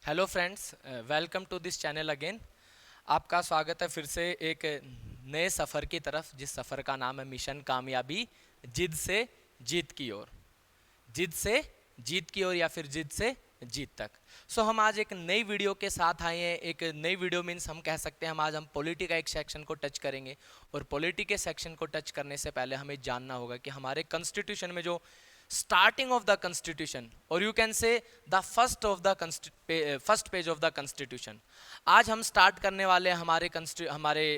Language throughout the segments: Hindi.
Hello friends, welcome to this channel again. आपका स्वागत है फिर से एक नए सफ़र की तरफ, जिस सफ़र का नाम है मिशन कामयाबी, जिद से जीत की ओर। जिद से जीत की ओर या फिर जिद से जीत तक। हम आज एक नई वीडियो के साथ आए हैं। एक नई वीडियो मीन्स हम कह सकते हैं आज हम पॉलिटी का एक सेक्शन को टच करेंगे। और पॉलिटी के सेक्शन को टच करने से पहले हमें जानना होगा कि हमारे कॉन्स्टिट्यूशन में जो स्टार्टिंग ऑफ द कॉन्स्टिट्यूशन, और यू कैन से the first page of the constitution, आज हम स्टार्ट करने वाले हैं हमारे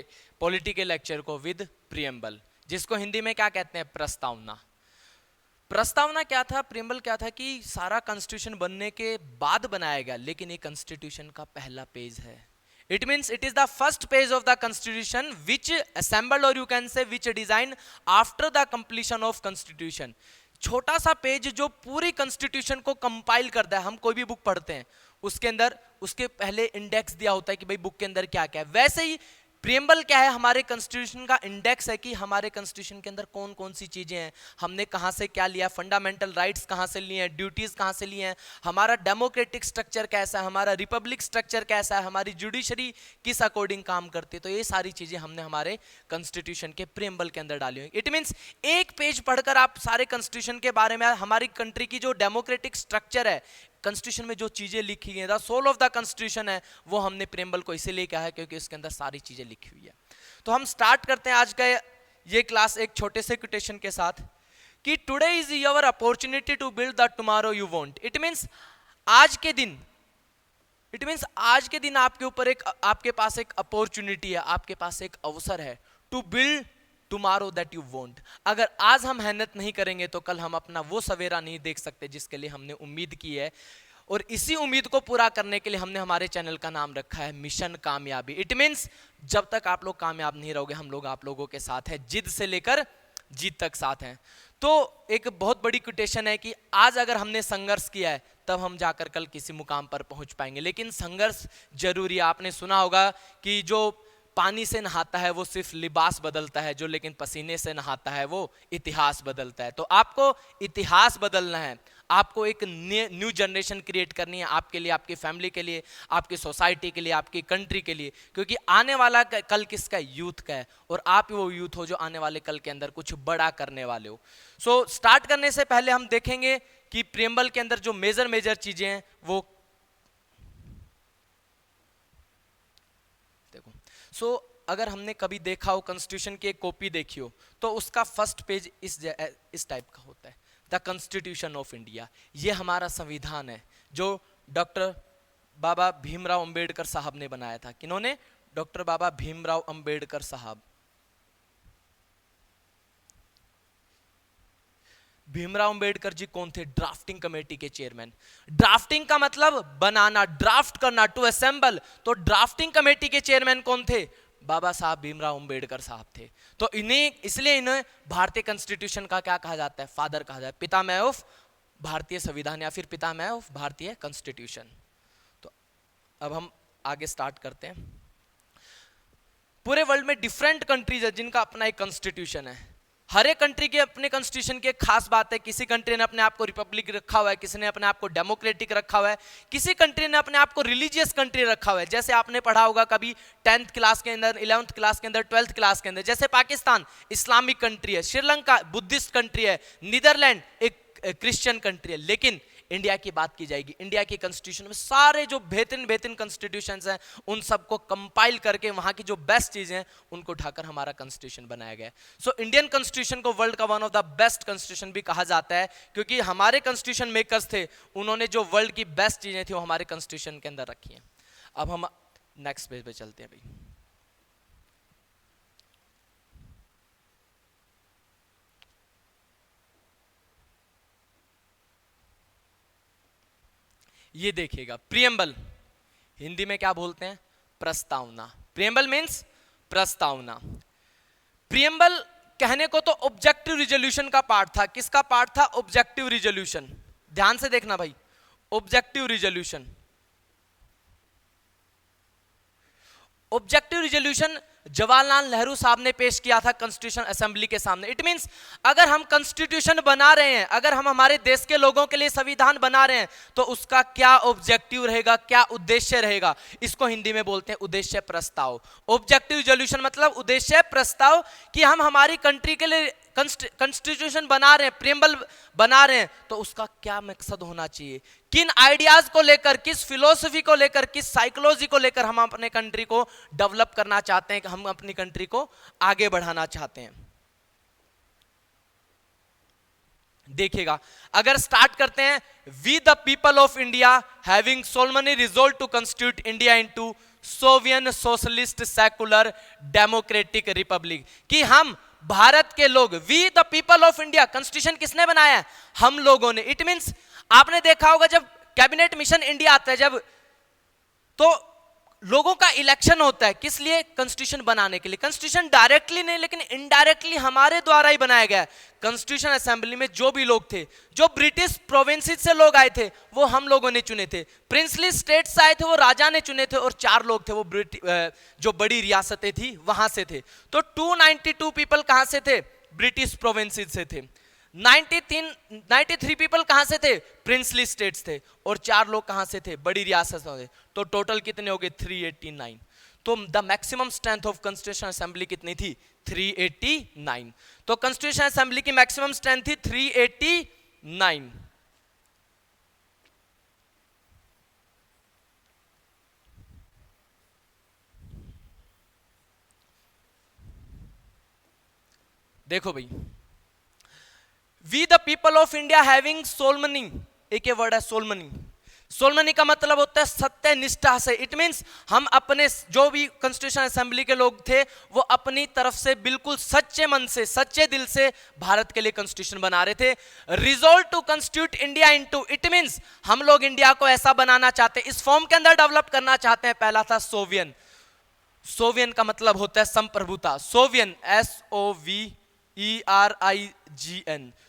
पॉलिटी के लेक्चर को विद प्रियम्बल, जिसको हिंदी में क्या कहते हैं, प्रस्तावना। प्रस्तावना क्या था, प्रियम्बल क्या था कि सारा कॉन्स्टिट्यूशन बनने के बाद बनाया गया, लेकिन ये कॉन्स्टिट्यूशन का पहला पेज है। It means it is the first page of the constitution which assembled, और you can say which design after the completion of constitution. छोटा सा पेज जो पूरी कॉन्स्टिट्यूशन को कंपाइल करता है। हम कोई भी बुक पढ़ते हैं, उसके अंदर उसके पहले इंडेक्स दिया होता है कि भाई बुक के अंदर क्या क्या है। वैसे ही प्रियम्बल क्या है, हमारे कॉन्स्टिट्यूशन का इंडेक्स है कि हमारे कॉन्स्टिट्यूशन के अंदर कौन कौन सी चीजें हैं, हमने कहां से क्या लिया, फंडामेंटल राइट्स कहां से लिए हैं, ड्यूटीज कहां से लिए हैं, हमारा डेमोक्रेटिक स्ट्रक्चर कैसा है, हमारा रिपब्लिक स्ट्रक्चर कैसा है, हमारी जुडिशरी किस अकॉर्डिंग काम करती है। तो ये सारी चीजें हमने हमारे कॉन्स्टिट्यूशन के प्रियम्बल के अंदर डाली हुई। इट मीन्स एक पेज पढ़कर आप सारे कॉन्स्टिट्यूशन के बारे में, हमारी कंट्री की जो डेमोक्रेटिक स्ट्रक्चर है, कॉन्स्टिट्यूशन में जो चीजें लिखी गई हैं, सोल ऑफ द कॉन्स्टिट्यूशन है, वो हमने प्रियम्बल को इसीलिए कहा है क्योंकि उसके अंदर सारी चीजें लिखी हुई है। तो हम स्टार्ट करते हैं आज का ये क्लास एक छोटे से क्वेश्चन के साथ कि today is your opportunity to build the tomorrow you want. It means आज के दिन, आपके पास एक अपॉर्चुनिटी है, आपके पास एक अवसर है to build tomorrow that you want. अगर आज हम मेहनत नहीं करेंगे तो कल हम अपना वो सवेरा नहीं देख सकते जिसके लिए हमने उम्मीद की है। और इसी उम्मीद को पूरा करने के लिए हमने हमारे चैनल का नाम रखा है मिशन कामयाबी। इट मीन्स जब तक आप लोग कामयाब नहीं रहोगे, हम लोग आप लोगों के साथ हैं, जिद से लेकर जीत तक साथ हैं। तो एक बहुत बड़ी क्वेश्चन है कि आज अगर हमने संघर्ष किया है तब हम जाकर कल किसी मुकाम पर पहुंच पाएंगे। लेकिन संघर्ष जरूरी है। आपने सुना होगा कि जो पानी से नहाता है वो सिर्फ लिबास बदलता है, जो लेकिन पसीने से नहाता है वो इतिहास बदलता है। तो आपको इतिहास बदलना है, आपको एक न्यू जनरेशन क्रिएट करनी है, आपके लिए, आपकी फैमिली के लिए, आपकी सोसाइटी के लिए, आपकी कंट्री के लिए। क्योंकि आने वाला कल किसका है, यूथ का है। और आप वो यूथ हो जो आने वाले कल के अंदर कुछ बड़ा करने वाले हो। स्टार्ट करने से पहले हम देखेंगे कि प्रियम्बल के अंदर जो मेजर चीजें हैं वो देखो। अगर हमने कभी देखा हो, कॉन्स्टिट्यूशन की एक कॉपी देखी हो, तो उसका फर्स्ट पेज इस टाइप का होता है, द कॉन्स्टिट्यूशन ऑफ इंडिया। ये हमारा संविधान है जो डॉक्टर बाबा भीमराव अंबेडकर साहब ने बनाया था। किन्होंने? डॉक्टर बाबा भीमराव अंबेडकर साहब। भीमराव अंबेडकर जी कौन थे? ड्राफ्टिंग कमेटी के चेयरमैन। ड्राफ्टिंग का मतलब बनाना, ड्राफ्ट करना, टू असेंबल। तो ड्राफ्टिंग कमेटी के चेयरमैन कौन थे? बाबा साहब भीमराव अंबेडकर साहब थे। तो इसलिए इन्हें भारतीय कॉन्स्टिट्यूशन का क्या कहा जाता है? फादर कहा जाता है, पितामह ऑफ भारतीय संविधान या फिर पितामह ऑफ भारतीय कॉन्स्टिट्यूशन। तो अब हम आगे स्टार्ट करते हैं। पूरे वर्ल्ड में डिफरेंट कंट्रीज है जिनका अपना एक कॉन्स्टिट्यूशन है। हर एक कंट्री के अपने कॉन्स्टिट्यूशन की एक खास बात है। किसी कंट्री ने अपने आप को रिपब्लिक रखा हुआ है, किसी ने अपने आप को डेमोक्रेटिक रखा हुआ है, किसी कंट्री ने अपने आप को रिलीजियस कंट्री रखा हुआ है। जैसे आपने पढ़ा होगा कभी 10th क्लास के अंदर, 11th क्लास के अंदर, 12th क्लास के अंदर, जैसे पाकिस्तान इस्लामिक कंट्री है, श्रीलंका बुद्धिस्ट कंट्री है, नीदरलैंड एक क्रिश्चियन कंट्री है। लेकिन इंडिया की बात की जाएगी, इंडिया की कॉन्स्टिट्यूशन में सारे जो बेहतरीन कॉन्स्टिट्यूशंस हैं उन सबको कंपाइल करके वहां की जो बेस्ट चीजें हैं उनको उठाकर हमारा कॉन्स्टिट्यूशन बनाया गया है। इंडियन कॉन्स्टिट्यूशन को वर्ल्ड का one of the best constitution भी कहा जाता है, क्योंकि हमारे कॉन्स्टिट्यूशन मेकर्स थे, उन्होंने जो वर्ल्ड की बेस्ट चीजें थी वो हमारे कॉन्स्टिट्यूशन के अंदर रखी हैं। अब हम नेक्स्ट पेज पे चलते हैं भाई। ये देखिएगा, प्रियम्बल हिंदी में क्या बोलते हैं? प्रस्तावना। प्रियम्बल मीन्स प्रस्तावना। प्रियम्बल कहने को तो ऑब्जेक्टिव रिजोल्यूशन का पार्ट था। किसका पार्ट था? Objective resolution. ध्यान से देखना भाई, objective resolution. Objective resolution Jawaharlal Nehru साहब ने पेश किया था कॉन्स्टिट्यूशन असेंबली के सामने। इट मींस अगर हम कॉन्स्टिट्यूशन बना रहे हैं, अगर हम हमारे देश के लोगों के लिए संविधान बना रहे हैं, तो उसका क्या ऑब्जेक्टिव रहेगा, क्या उद्देश्य रहेगा, इसको हिंदी में बोलते हैं उद्देश्य प्रस्ताव। ऑब्जेक्टिव रेजोल्यूशन मतलब उद्देश्य प्रस्ताव, कि हम हमारी कंट्री के लिए कॉन्स्टिट्यूशन बना रहे हैं, प्रीएम्बल बना रहे हैं, तो उसका क्या मकसद होना चाहिए, किन आइडियाज को लेकर, किस फिलोसफी को लेकर, किस साइकोलॉजी को लेकर हम अपने कंट्री को डेवलप करना चाहते हैं, कि हम अपनी कंट्री को आगे बढ़ाना चाहते हैं। देखिएगा, अगर स्टार्ट करते हैं, we the people of India having solemnly resolve to constitute India into sovereign socialist secular democratic republic, कि हम भारत के लोग, we the people of India, constitution किसने बनाया है, हम लोगों ने। इट मींस आपने देखा होगा जब कैबिनेट मिशन इंडिया आता है, जब तो लोगों का इलेक्शन होता है, किस लिए, कॉन्स्टिट्यूशन बनाने के लिए। कॉन्स्टिट्यूशन डायरेक्टली नहीं लेकिन इनडायरेक्टली हमारे द्वारा ही बनाया गया है। कॉन्स्टिट्यूशन असेंबली में जो भी लोग थे, जो ब्रिटिश प्रोविंसेस से लोग आए थे, वो हम लोगों ने चुने थे। प्रिंसली स्टेट से आए थे, वो राजा ने चुने थे, और 4 लोग थे वो जो बड़ी रियासतें थी वहां से थे। तो 292 पीपल कहां से थे, ब्रिटिश प्रोविंसेस से थे। 93 पीपल कहां से थे, प्रिंसली स्टेट्स थे, और 4 लोग कहां से थे, बड़ी रियासत से। तो टोटल कितने हो गए, 389। तो the maximum strength of constitution assembly कितनी थी, 389। तो कॉन्स्टिट्यूशन असेंबली की मैक्सिमम स्ट्रेंथ थी 389। देखो भाई, we the people of India having solemnly, एक वर्ड है सोलमनी। सोलमनी का मतलब होता है सत्य निष्ठा से। इट मींस हम अपने जो भी कॉन्स्टिट्यूशन असेंबली के लोग थे, वो अपनी तरफ से बिल्कुल सच्चे मन से, सच्चे दिल से भारत के लिए कॉन्स्टिट्यूशन बना रहे थे। Resolve to constitute India into, it means हम लोग इंडिया को ऐसा बनाना चाहते हैं, इस फॉर्म के अंदर डेवलप करना चाहते हैं। पहला था सोवियन। सोवियन का मतलब होता है संप्रभुता। सोवियन, SOVERIGN,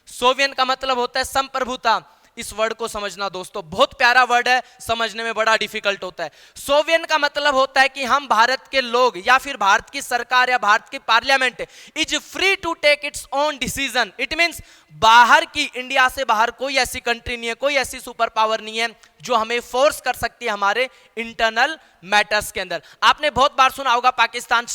सोवियन का मतलब होता है संप्रभुता। इस वर्ड को समझना दोस्तों, बहुत प्यारा वर्ड है, समझने में बड़ा डिफिकल्ट होता है। सोवियन का मतलब होता है कि हम भारत के लोग या फिर भारत की सरकार या भारत की parliament is free to take its own decision. It means बाहर की, इंडिया से बाहर कोई ऐसी कंट्री नहीं है, कोई ऐसी सुपर पावर नहीं है जो हमें फोर्स कर सकती है हमारे इंटरनल मैटर्स के अंदर। आपने बहुत बार सुना होगा पाकिस्तान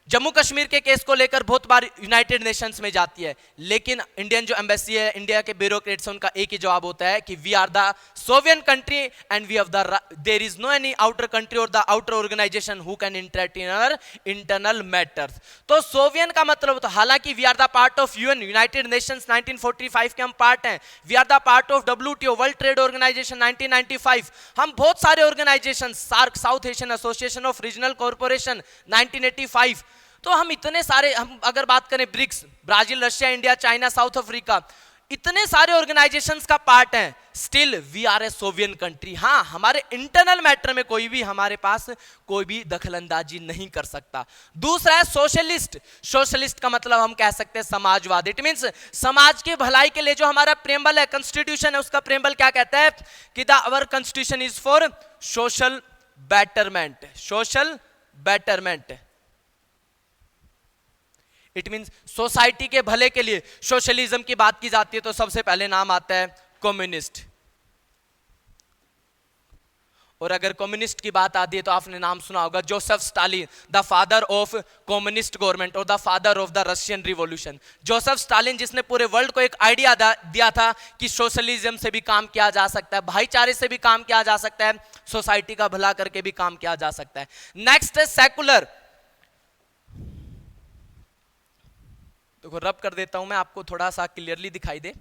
जम्मू कश्मीर के केस को लेकर बहुत बार यूनाइटेड नेशंस में जाती है, लेकिन इंडियन जो एम्बेसी है, इंडिया के ब्यूरोक्रेट्स हैं, उनका एक ही जवाब होता है कि we are the sovereign country and we have the, there is no any outer country और the outer organisation who can interact in our internal matters. तो सोवियन का मतलब होता है, हालांकि we are the part of UN, United Nations 1945 के हम पार्ट हैं, we are the part of WTO, World Trade Organization 1995, हम बहुत सारे organisation, SAARC, South Asian Association of regional corporation 1985, तो हम इतने सारे, हम अगर बात करें BRICS, Brazil, Russia, India, China, South Africa, इतने सारे ऑर्गेनाइजेशंस का पार्ट हैं, still we are a sovereign country. हाँ, हमारे इंटरनल मैटर में कोई भी हमारे पास कोई भी दखलंदाजी नहीं कर सकता। दूसरा है सोशलिस्ट। सोशलिस्ट का मतलब हम कह सकते हैं समाजवाद। इट मींस समाज की भलाई के लिए जो हमारा प्रेम्बल है, कॉन्स्टिट्यूशन है, उसका प्रेम्बल क्या कहता है कि the our constitution is for social betterment, social betterment. It means society के भले के लिए। सोशलिज्म की बात की जाती है तो सबसे पहले नाम आता है कम्युनिस्ट, और अगर कम्युनिस्ट की बात आती है तो आपने नाम सुना होगा Joseph Stalin, the father of communist government और the father of the Russian revolution. Joseph Stalin, जिसने पूरे वर्ल्ड को एक आइडिया दिया था कि सोशलिज्म से भी काम किया जा सकता है, भाईचारे से भी काम किया जा सकता है, सोसाइटी का भला करके भी काम किया जा सकता है। नेक्स्ट है सेकुलर। देखो रब कर देता हूं मैं, आपको थोड़ा सा क्लियरली दिखाई दे।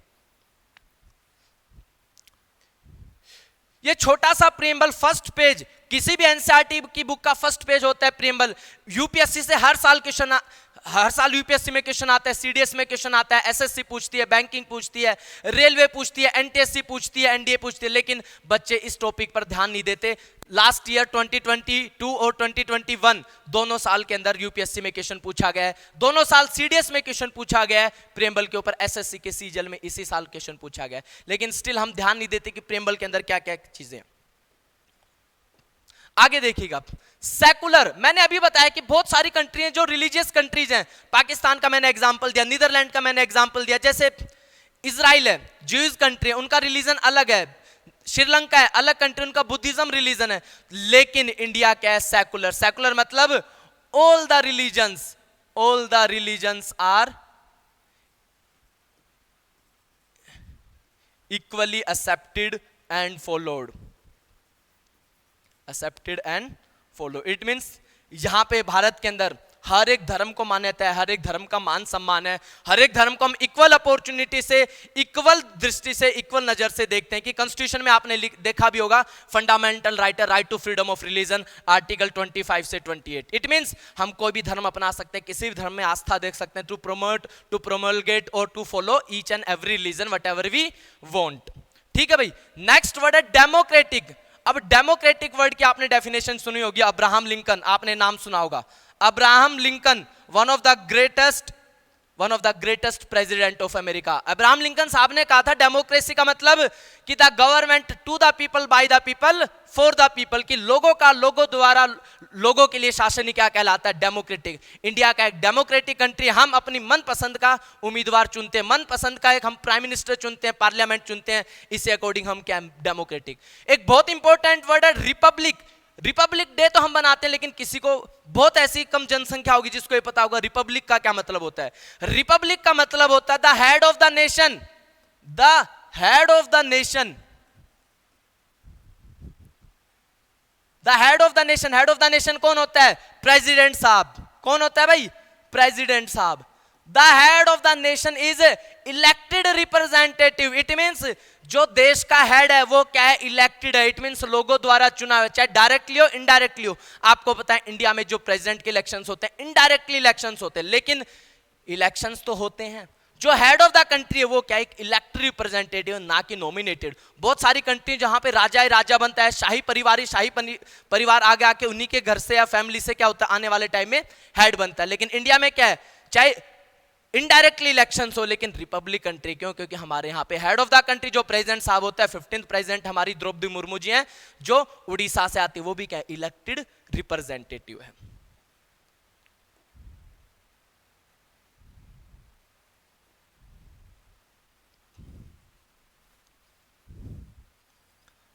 ये छोटा सा प्रीएम्बल, फर्स्ट पेज, किसी भी एनसीईआरटी की बुक का फर्स्ट पेज होता है प्रीएम्बल। यूपीएससी से हर साल क्वेश्चन, हर साल यूपीएससी में क्वेश्चन आता है, सीडीएस में क्वेश्चन आता है, एसएससी पूछती है, बैंकिंग पूछती है, रेलवे पूछती है, एनटीएससी पूछती है, एनडीए पूछती है, लेकिन बच्चे इस टॉपिक पर ध्यान नहीं देते। लास्ट ईयर 2022 और 2021 दोनों साल के अंदर यूपीएससी में क्वेश्चन पूछा गया है, दोनों साल सीडीएस में क्वेश्चन पूछा गया है प्रीएम्बल के ऊपर, एसएससी के सीजल में इसी साल क्वेश्चन पूछा गया है, लेकिन स्टिल हम ध्यान नहीं देते कि प्रीएम्बल के अंदर क्या क्या चीजें। आगे देखिएगा, सेकुलर, मैंने अभी बताया कि बहुत सारी कंट्री हैं जो रिलीजियस कंट्रीज हैं। पाकिस्तान का मैंने एग्जांपल दिया, नीदरलैंड का मैंने एग्जांपल दिया, जैसे इजराइल है, ज्यूज कंट्री है, उनका रिलीजन अलग है। श्रीलंका है, अलग कंट्री, उनका बुद्धिज्म रिलीजन है। लेकिन इंडिया क्या है? सेकुलर। सेकुलर मतलब all the religions are equally accepted and followed. Accepted and follow, it means यहां पे भारत के अंदर हर एक धर्म को मान्यता है, हर एक धर्म का मान सम्मान है, हर एक धर्म को हम इक्वल अपॉर्चुनिटी से, इक्वल दृष्टि से, इक्वल नजर से देखते हैं। कि कॉन्स्टिट्यूशन में आपने देखा भी होगा, fundamental right to freedom of religion, article 25 से 28। इट मीन्स हम कोई भी धर्म अपना सकते हैं, किसी भी धर्म में आस्था देख सकते हैं, टू प्रमोट, टू प्रोमलगेट और to follow each and every religion whatever we want. ठीक है भाई। नेक्स्ट वर्ड है डेमोक्रेटिक। अब डेमोक्रेटिक वर्ड की आपने डेफिनेशन सुनी होगी, अब्राहम लिंकन, आपने नाम सुना होगा। Abraham Lincoln, one of the greatest president of America. Abraham Lincoln साहब ने कहा था डेमोक्रेसी का मतलब कि the government to the people, by the people, for the people, कि लोगों का, लोगों द्वारा, लोगों के लिए शासन ही क्या कहलाता है? डेमोक्रेटिक। इंडिया का एक डेमोक्रेटिक कंट्री, हम अपनी मनपसंद का उम्मीदवार चुनते हैं, मनपसंद का एक हम प्राइम मिनिस्टर चुनते हैं, पार्लियामेंट चुनते हैं, इसे अकॉर्डिंग हम क्या, डेमोक्रेटिक। एक बहुत इंपॉर्टेंट वर्ड है रिपब्लिक। रिपब्लिक डे तो हम बनाते हैं, लेकिन किसी को, बहुत ऐसी कम जनसंख्या होगी जिसको ये पता होगा रिपब्लिक का क्या मतलब होता है। रिपब्लिक का मतलब होता है the head of the nation. The head of the nation, the head of the nation. Head of the nation कौन होता है? प्रेसिडेंट साहब। कौन होता है भाई? प्रेसिडेंट साहब। The head of the nation is elected representative. It means जो देश का हेड है वो क्या है? इलेक्टेड है। इट मीन्स लोगों द्वारा चुना हुआ, चाहे डायरेक्टली हो इनडायरेक्टली हो। आपको पता है इंडिया में जो प्रेसिडेंट के इलेक्शंस होते हैं इनडायरेक्टली इलेक्शंस होते हैं, लेकिन इलेक्शंस तो होते हैं। जो हेड ऑफ द कंट्री है वो क्या है? इलेक्टेड रिप्रेजेंटेटिव, ना कि नॉमिनेटेड। बहुत सारी कंट्री जहां पे राजा ही राजा बनता है, शाही परिवार आगे आके उन्हीं के घर से या फैमिली से क्या होता है, आने वाले टाइम में हेड बनता है। लेकिन इंडिया में क्या है? चाहे इनडायरेक्टली इलेक्शंस हो, लेकिन रिपब्लिक कंट्री। क्यों? क्योंकि हमारे यहाँ पे हेड ऑफ द कंट्री जो प्रेसिडेंट साहब होता है, 15th प्रेसिडेंट हमारी द्रौपदी मुर्मू जी हैं, जो उड़ीसा से आती है, वो भी क्या है? इलेक्टेड रिप्रेजेंटेटिव है।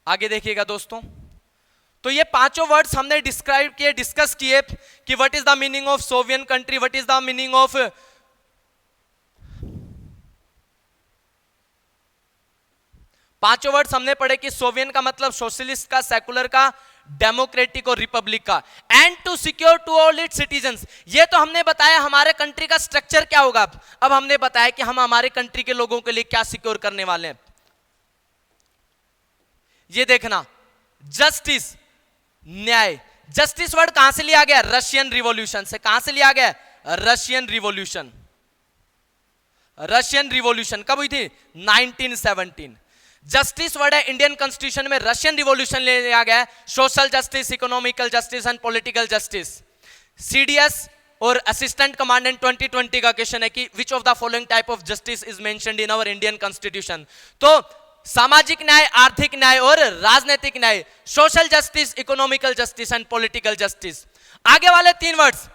आगे देखिएगा दोस्तों, तो ये पांचों वर्ड्स हमने डिस्क्राइब किए, डिस्कस किए कि what is the meaning of sovereign country, what is the meaning of, पांचों वर्ड्स हमने पढ़े कि सोवियन का मतलब सोशलिस्ट का, सेकुलर का, डेमोक्रेटिक और रिपब्लिक का। And to secure to all its citizens, ये तो हमने बताया हमारे कंट्री का स्ट्रक्चर क्या होगा। अब हमने बताया कि हम हमारे कंट्री के लोगों के लिए क्या सिक्योर करने वाले हैं। ये देखना, जस्टिस, न्याय। जस्टिस वर्ड कहां से लिया गया? रशियन रिवॉल्यूशन से। कहां से लिया गया? Russian revolution. रशियन रिवॉल्यूशन कब हुई थी? 1917। जस्टिस वर्ड है इंडियन कॉन्स्टिट्यूशन में, रशियन रिवॉल्यूशन ले लिया गया है। Social justice, economical justice and political justice. CDS और असिस्टेंट कमांडेंट 2020 का क्वेश्चन है कि which of the following type of justice is mentioned in our Indian constitution. तो सामाजिक न्याय, आर्थिक न्याय और राजनीतिक न्याय, social justice, economical justice and political justice. आगे वाले तीन words,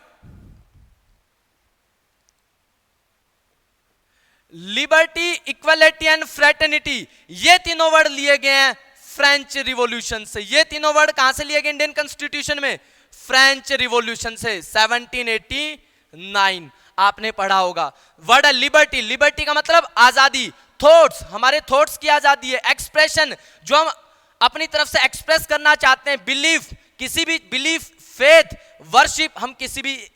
liberty, equality and fraternity, ये तीनों वर्ड लिए गए हैं फ्रेंच रिवॉल्यूशन से। ये तीनों वर्ड कहां से लिए गए इंडियन कॉन्स्टिट्यूशन में? फ्रेंच रिवॉल्यूशन से, 1789। आपने पढ़ा होगा। वर्ड है लिबर्टी। लिबर्टी का मतलब आजादी, थॉट्स, हमारे थॉट्स की आजादी है। एक्सप्रेशन, जो हम अपनी तरफ से एक्सप्रेस करना चाहते हैं। बिलीफ, किसी भी बिलीफ, फेथ, वर्शिप, हम किसी भी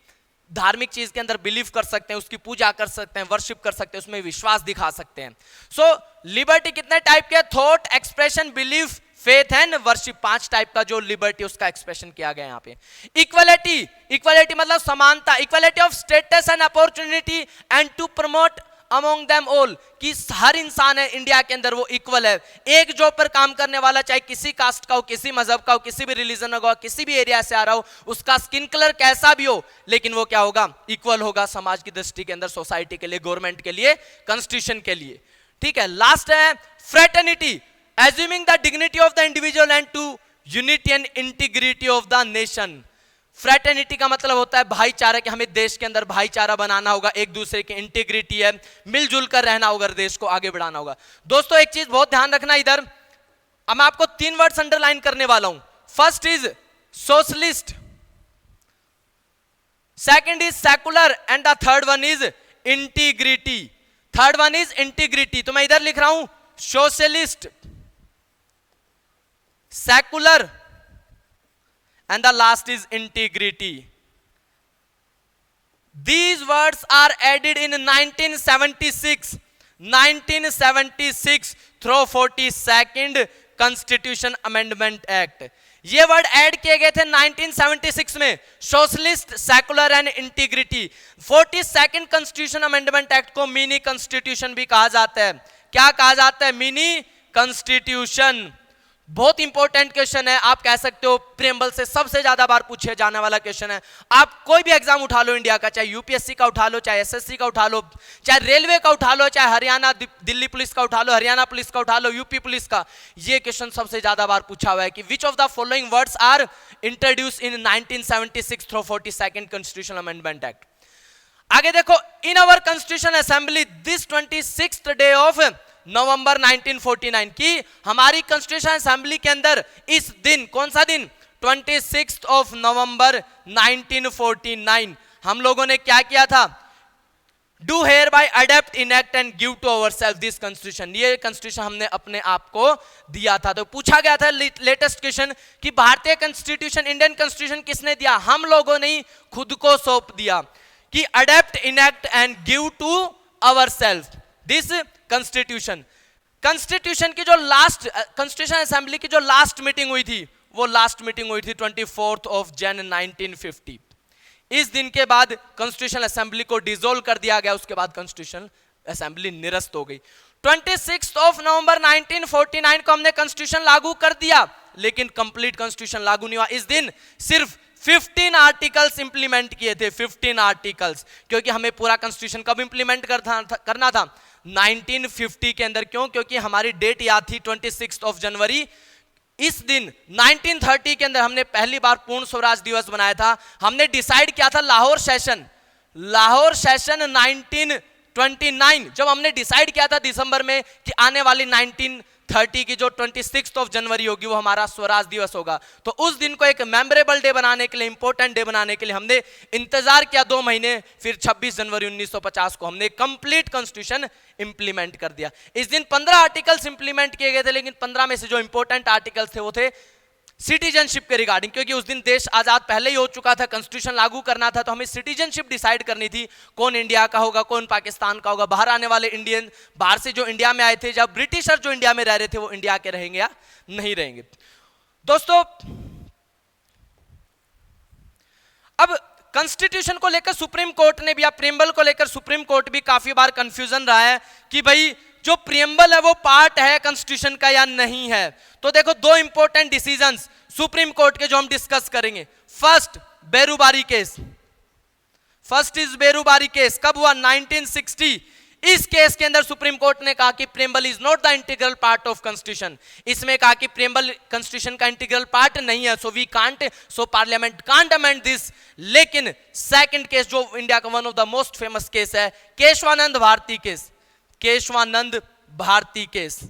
धार्मिक चीज के अंदर बिलीव कर सकते हैं, उसकी पूजा कर सकते हैं, वर्शिप कर सकते हैं, उसमें विश्वास दिखा सकते हैं। सो लिबर्टी कितने टाइप के? Thought, expression, belief, faith and worship. 5 type का जो लिबर्टी उसका एक्सप्रेशन किया गया यहाँ पे। इक्वलिटी, इक्वलिटी मतलब समानता, equality of status and opportunity and to promote among them all, कि हर इंसान है इंडिया के अंदर वो इक्वल है। एक जॉब पर काम करने वाला चाहे किसी कास्ट का हो, किसी मजहब का हो, किसी भी रिलीजन का हो, किसी भी एरिया से आ रहा हो, उसका स्किन कलर कैसा भी हो, लेकिन वो क्या होगा? इक्वल होगा समाज की दृष्टि के अंदर, सोसाइटी के लिए, गवर्नमेंट के लिए, कॉन्स्टिट्यूशन के लिए। ठीक है। लास्ट है fraternity, assuming the dignity of the individual and to unity and integrity of the nation. Fraternity का मतलब होता है भाईचारा, कि हमें देश के अंदर भाईचारा बनाना होगा, एक दूसरे की इंटीग्रिटी है, मिलजुल कर रहना होगा, देश को आगे बढ़ाना होगा। दोस्तों एक चीज बहुत ध्यान रखना इधर, अब मैं आपको 3 वर्ड्स अंडरलाइन करने वाला हूं। First is socialist, second is secular and the third one is integrity. Third one is integrity, तो मैं इधर लिख रहा हूं socialist, secular and the last is integrity. These words are added in 1976 through 42nd Constitution Amendment Act. ये वर्ड ऐड किए गए थे 1976 में, socialist, secular and integrity. 42nd constitution amendment act को मिनी कॉन्स्टिट्यूशन भी कहा जाता है। क्या कहा जाता है? Mini constitution. बहुत इंपॉर्टेंट क्वेश्चन है, आप कह सकते हो प्रेम्बल से सबसे ज्यादा बार पूछे जाने वाला क्वेश्चन है। आप कोई भी एग्जाम उठा लो इंडिया का, चाहे यूपीएससी का उठा लो, चाहे एसएससी का उठा लो, चाहे रेलवे का उठा लो, चाहे हरियाणा दिल्ली पुलिस का उठा लो, हरियाणा पुलिस का उठा लो, यूपी पुलिस का, ये क्वेश्चन सबसे ज्यादा बार पूछा हुआ है कि which of the following words are introduce in 1976 through 42nd constitution amendment act. आगे देखो, in our constitution assembly this 26th day of November 1949 की हमारी कॉन्स्टिट्यूशन असेंबली के अंदर इस दिन, कौन सा दिन? 26th ऑफ नवंबर 1949 हम लोगों ने क्या किया था? Do hereby adopt enact and give to our self this constitution. ये कॉन्स्टिट्यूशन हमने अपने आप को दिया था। तो पूछा गया था लेटेस्ट क्वेश्चन कि भारतीय कॉन्स्टिट्यूशन, इंडियन कॉन्स्टिट्यूशन किसने दिया? हम लोगों ने खुद को सौंप दिया कि adopt enact and give to our self this constitution. Constitution की जो लास्ट, कॉन्स्टिट्यूशन असेंबली की जो लास्ट मीटिंग हुई थी, वो लास्ट मीटिंग हुई थी 24 ऑफ जन 1950। इस दिन के बाद कॉन्स्टिट्यूशन असेंबली को डिसॉल्व कर दिया गया, उसके बाद कॉन्स्टिट्यूशन असेंबली निरस्त हो गई। 26 ऑफ नवंबर 1949 को हमने कॉन्स्टिट्यूशन लागू कर दिया, लेकिन कंप्लीट कॉन्स्टिट्यूशन लागू नहीं हुआ। इस दिन सिर्फ 15 आर्टिकल्स इंप्लीमेंट किए थे, 15 आर्टिकल्स, क्योंकि हमें पूरा कॉन्स्टिट्यूशन कब इंप्लीमेंट करना था? 1950 के अंदर। क्यों? क्योंकि हमारी डेट याद थी 26 ऑफ जनवरी। इस दिन 1930 के अंदर हमने पहली बार पूर्ण स्वराज दिवस बनाया था। हमने डिसाइड किया था लाहौर सेशन 1929, जब हमने डिसाइड किया था दिसंबर में कि आने वाली 1930 की जो 26 ऑफ जनवरी होगी वो हमारा स्वराज दिवस होगा। तो उस दिन को एक मेमोरेबल डे बनाने के लिए, इंपॉर्टेंट डे बनाने के लिए हमने इंतजार किया 2 महीने, फिर 26 जनवरी 1950 को हमने कंप्लीट कॉन्स्टिट्यूशन इंप्लीमेंट कर दिया। इस दिन 15 आर्टिकल्स इंप्लीमेंट किए गए थे, लेकिन 15 में से जो इंपॉर्टेंट आर्टिकल्स थे वो थे सिटीजनशिप के रिगार्डिंग, क्योंकि उस दिन देश आजाद पहले ही हो चुका था, कॉन्स्टिट्यूशन लागू करना था, तो हमें सिटीजनशिप डिसाइड करनी थी, कौन इंडिया का होगा, कौन पाकिस्तान का होगा, बाहर आने वाले इंडियन, बाहर से जो इंडिया में आए थे, जब ब्रिटिशर जो इंडिया में रह रहे थे वो इंडिया के रहेंगे या नहीं रहेंगे। दोस्तों अब कॉन्स्टिट्यूशन को लेकर सुप्रीम कोर्ट ने भी, या प्रीएम्बल को लेकर सुप्रीम कोर्ट भी काफी बार कंफ्यूजन रहा है कि भाई जो प्रीएम्बल है वो पार्ट है कॉन्स्टिट्यूशन का या नहीं है। तो देखो 2 इंपॉर्टेंट डिसीजंस सुप्रीम कोर्ट के जो हम डिस्कस करेंगे। First, Berubari case. First is Berubari case. कब हुआ? 1960। इस केस के अंदर सुप्रीम कोर्ट ने कहा कि preamble is not the integral part of constitution. इसमें कहा कि प्रीएम्बल कॉन्स्टिट्यूशन का इंटीग्रल पार्ट नहीं है, so we can't, so parliament can't amend this. लेकिन सेकंड केस जो इंडिया का one of the most famous case है, केशवानंद भारती केस, केशवानंद भारती केस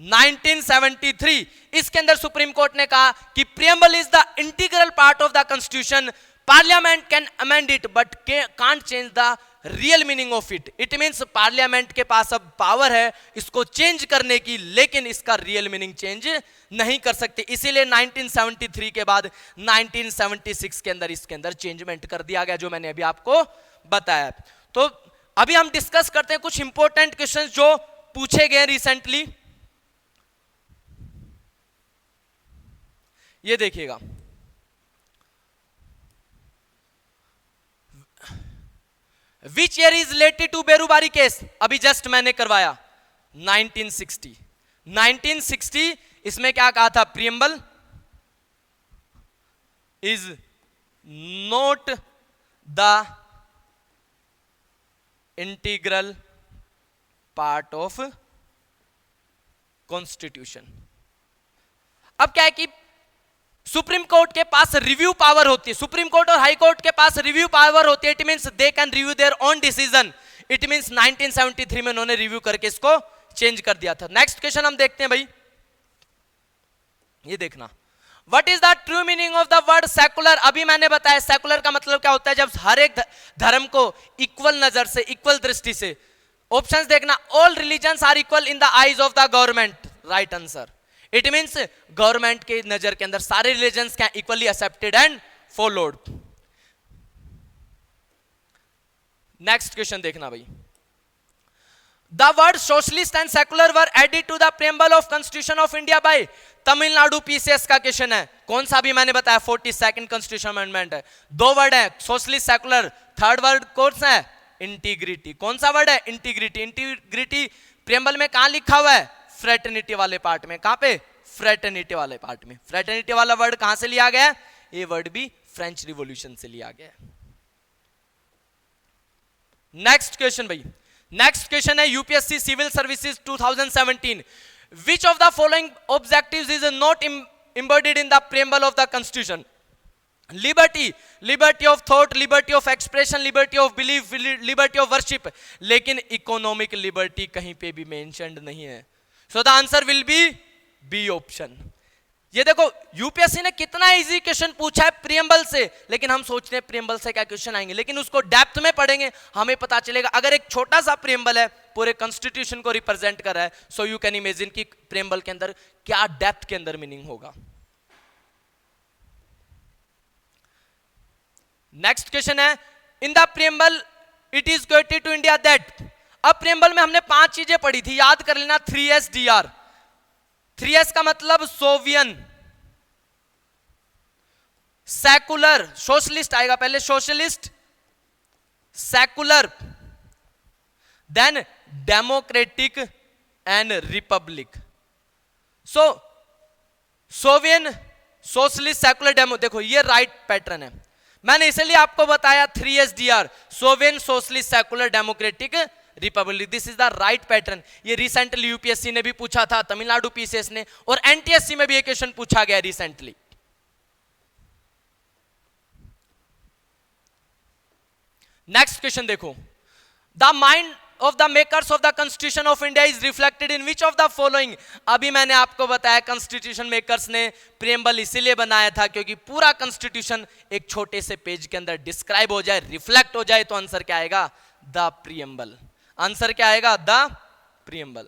1973। इसके अंदर सुप्रीम कोर्ट ने कहा कि preamble is the integral part of the constitution, parliament can amend it but can't change the real meaning of it. It means parliament के पास अब पावर है इसको चेंज करने की, लेकिन इसका रियल मीनिंग चेंज नहीं कर सकते। इसीलिए 1973 के बाद 1976 के अंदर इसके अंदर चेंजमेंट कर दिया गया, जो मैंने अभी आपको बताया। तो अभी हम डिस्कस करते हैं कुछ इंपॉर्टेंट क्वेश्चंस जो पूछे गए रिसेंटली। ये देखिएगा, which year is related to Berubari case? अभी जस्ट मैंने करवाया 1960। 1960 इसमें क्या कहा था? Preamble is not the integral part of constitution. अब क्या है कि सुप्रीम कोर्ट के पास रिव्यू पावर होती है, सुप्रीम कोर्ट और हाई कोर्ट के पास रिव्यू पावर होती है, it means they can review their own decision. It means 1973 में उन्होंने रिव्यू करके इसको चेंज कर दिया था। नेक्स्ट क्वेश्चन हम देखते हैं भाई, ये देखना, what is the true meaning of the word secular. अभी मैंने बताया सेकुलर का मतलब क्या होता है, जब हर एक धर्म को इक्वल नजर से, इक्वल दृष्टि से। ऑप्शंस देखना, all religions are equal in the eyes of the government, right answer. It means government के नजर के अंदर सारे रिलीजन्स क्या equally accepted and followed. Next question देखना भाई, the word socialist and secular were added to the preamble of constitution of India by Tamil Nadu PCS का क्वेश्चन है। कौन सा भी मैंने बताया 42nd कॉन्स्टिट्यूशन अमेंडमेंट है। दो वर्ड है सोशलिस्ट सेकुलर, थर्ड वर्ड कौन सा है, इंटीग्रिटी। कौन सा वर्ड है, इंटीग्रिटी। इंटीग्रिटी प्रेम्बल में कहां लिखा हुआ है, फ्रेटर्निटी वाले पार्ट में। कहां पे, फ्रेटर्निटी वाले पार्ट में। फ्रेटर्निटी वाला वर्ड कहां से लिया गया, ये वर्ड भी फ्रेंच रिवॉल्यूशन से लिया गया। नेक्स्ट क्वेश्चन भाई, नेक्स्ट क्वेश्चन है UPSC civil services 2017, which of the following objectives is not embodied in the preamble of the constitution? Liberty, liberty of thought, liberty of expression, liberty of belief, liberty of worship, लेकिन economic liberty कहीं पे भी mentioned नहीं है। So the answer will be B option। ये देखो यूपीएससी ने कितना इजी क्वेश्चन पूछा है प्रियम्बल से, लेकिन हम सोचते हैं प्रियम्बल से क्या क्वेश्चन आएंगे, लेकिन उसको डेप्थ में पढ़ेंगे हमें पता चलेगा। अगर एक छोटा सा प्रियम्बल है पूरे कॉन्स्टिट्यूशन को रिप्रेजेंट कर रहा है, सो यू कैन इमेजिन कि प्रियम्बल के अंदर क्या डेप्थ के अंदर मीनिंग होगा। नेक्स्ट क्वेश्चन है, in the preamble it is quoted to India that. अब प्रियम्बल में हमने 5 चीजें पढ़ी थी, याद कर लेना। 3SDR, 3S का मतलब सोवियन, सेकुलर, सोशलिस्ट आएगा पहले, socialist, secular, then democratic and republic. So sovereign, socialist, secular, demo, देखो ये राइट पैटर्न है। मैंने इसलिए आपको बताया 3SDR, sovereign, socialist, secular, democratic, republic, this is the right pattern. ये रिसेंटली यूपीएससी ने भी पूछा था, तमिलनाडु पीसीएस ने, और एनटीएससी में भी ये क्वेश्चन पूछा गया रिसेंटली। नेक्स्ट क्वेश्चन देखो, the mind of the makers of the constitution of India is reflected in which of the following. अभी मैंने आपको बताया कॉन्स्टिट्यूशन मेकर्स ने प्रियम्बल इसीलिए बनाया था क्योंकि पूरा कॉन्स्टिट्यूशन एक छोटे से पेज के अंदर डिस्क्राइब हो जाए, रिफ्लेक्ट हो जाए, तो आंसर क्या आएगा, द प्रियम्बल। आंसर क्या आएगा, द प्रियम्बल।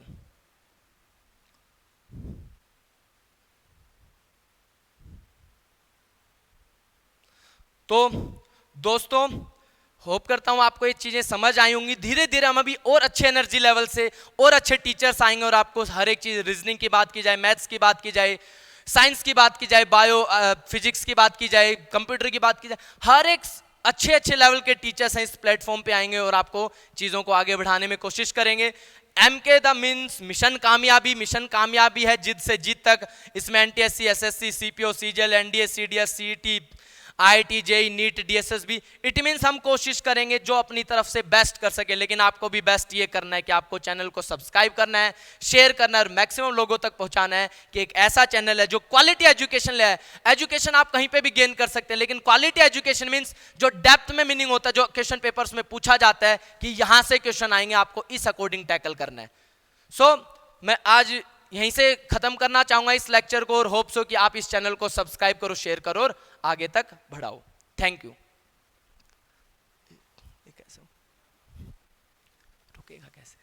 तो दोस्तों होप करता हूं आपको ये चीजें समझ आई होंगी। धीरे धीरे हम अभी और अच्छे एनर्जी लेवल से और अच्छे टीचर्स आएंगे और आपको हर एक चीज, रीजनिंग की बात की जाए, मैथ्स की बात की जाए, साइंस की बात की जाए, बायो फिजिक्स की बात की जाए, कंप्यूटर की बात की जाए, हर एक अच्छे अच्छे लेवल के टीचर्स हैं इस प्लेटफॉर्म पे आएंगे और आपको चीज़ों को आगे बढ़ाने में कोशिश करेंगे। MK द मीन्स मिशन कामयाबी, मिशन कामयाबी है जिद से जीत तक। इसमें NTSC, SSC, CPO, CGL, NDA, CDS, CET, IIT, JEE, NEET, DSSB, it means हम कोशिश करेंगे जो अपनी तरफ से बेस्ट कर सके, लेकिन आपको भी बेस्ट ये करना है कि आपको चैनल को सब्सक्राइब करना है, शेयर करना है और मैक्सिमम लोगों तक पहुंचाना है कि एक ऐसा चैनल है जो क्वालिटी एजुकेशन ले है। एजुकेशन आप कहीं पे भी गेन कर सकते हैं, लेकिन क्वालिटी एजुकेशन मीन्स जो डेप्थ में मीनिंग होता है, जो क्वेश्चन पेपर्स में पूछा जाता है कि यहां से क्वेश्चन आएंगे, आपको इस अकॉर्डिंग टैकल करना है। सो मैं आज यहीं से खत्म करना चाहूंगा इस लेक्चर को और होप्स हो कि आप इस चैनल को सब्सक्राइब करो, शेयर करो और आगे तक बढ़ाओ। Thank you. कैसे रुकेगा कैसे?